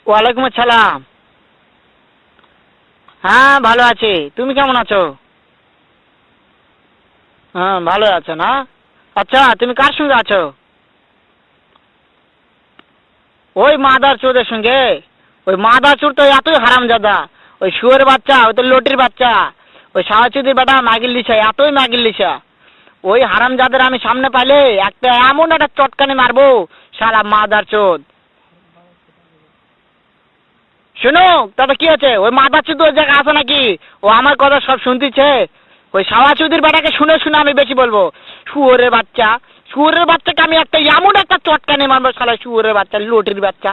ওয়ালাইকুম আসসালাম। হ্যাঁ ভালো আছি, তুমি কেমন আছো? হ্যাঁ ভালো আছো না? আচ্ছা তুমি কার সঙ্গে আছো? ওই মাদার চোদের সঙ্গে। ওই মাদার চোর তো এতই হারামজাদা, ওই শুয়োরের বাচ্চা, ওই তো লটির বাচ্চা, ওই সাহাচুদির বেটা মাগির লিসা, এতই মাগির লিসা। ওই হারামজাদের আমি সামনে পাইলে একটা এমন একটা চটকানি মারবো, শালা মাদার চোদ। শুনো, তবে কি আছে, ওই মাদার চোদ ওই জায়গায় আছে নাকি? ও আমার কথা সব শুনতেছে। ওই সাহাচুদির বেটাকে শুনে শুনে আমি বেশি বলবো। শুয়োরের বাচ্চা, শুয়োরের বাচ্চাকে আমি একটা এমন একটা চটকানি মারবো, শালা শুয়োরের বাচ্চা, লটির বাচ্চা।